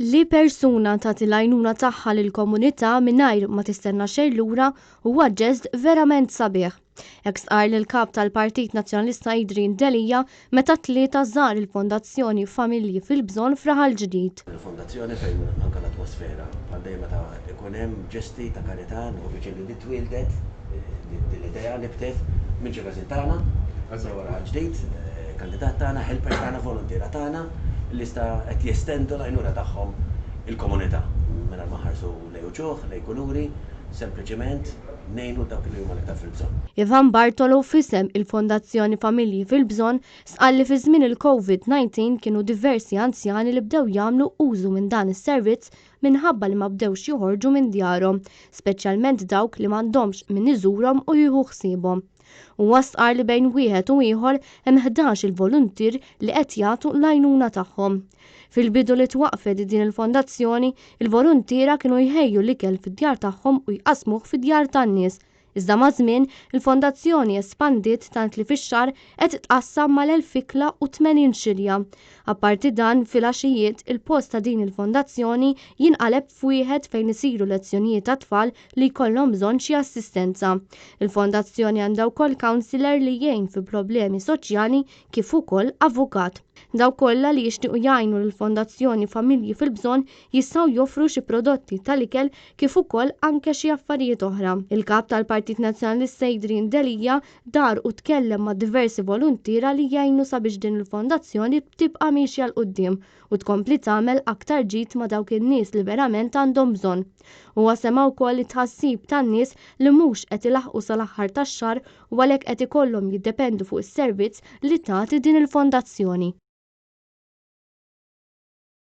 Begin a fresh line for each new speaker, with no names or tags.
Li persuna tagħti l-għajnuna tagħha lill-komunità mingħajr ma tistenna xejn lura huwa ġest verament sabiħ. Hekk stqar lill-kap tal-Partit Nazzjonalista Idrijn Delija meta tlieta żar il-Fondazzjoni Familji fil-Bżonn f'Raħal Ġdid.
Il-Fondazzjoni fejn anke l-atmosfera bħal dejjem meta ikun hemm ġesti ta' karità uffiċjali li twildet l-idea li btet minn ġegażin tagħna, Raħal Ġdid, kandidat tagħna, helper tagħna, volontiera tagħna li sta qed jestendu l-għajnuna tagħhom il-komunità. Mela maħarsu lejn uċuħ, lejn kuluri, sempliċement ngħinu dawk li huma l-iktar fil-bżonn.
Ivan Bartolo f'isem il-Fondazzjoni Familji fil-Bżonn sqal li fi żmien il-COVID-19 kienu diversi anzjani li bdew jagħmlu użu minn dan is-servizz minħabba li ma bdewx joħorġu minn djarhom, speċjalment dawk li m'għandhomx min iżurhom u jieħu ħsiebhom. Huwa stqar li bejn wieħed u ieħor hemm 11 il-voluntier li qed jagħtu l-għajnuna tagħhom. Fil-bidu li twaqfet din il-fondazzjoni, il-volontiera kienu jħejju l-ikel fid-djar tagħhom u jqasmuh fid-djar tan-nies. Iżda ma' żmien il-fondazzjoni espandiet tant li fix-xahar qed tqassam mal-1000 ikla u 80 xilja. Apparti dan fil-għaxijiet il-post ta' din il-fondazzjoni jinqaleb f'wieħed fejn isiru lezzjonijiet ta' tfal li jkollhom bżonn xi assistenza. Il-fondazzjoni għandha wkoll counselor li jgħin fi problemi soċjali kif ukoll avukat. Daw kollha li jixtiequ jgħinu lill-Fondazzjoni Familji fil-Bżonn jistgħu joffru xi prodotti tal-ikel kif ukoll anke xi affarijiet oħra. Il-kap tal-Partit Nazzjonalista Idrijn Delija dar u tkellem ma' diversi volontiera li jgħinu sabiex din il-fondazzjoni tibqa' mixja l quddiem u tkompli tagħmel aktar ġid ma' dawk in-nies li verament għandhom bżonn. Huwa sema wkoll li tħassib tan-nies li mhux qed ilaħqu sal-aħħar tax-xahar u għalhekk qed ikollhom jiddependu fuq is-servizz li tagħti din il-fondazzjoni.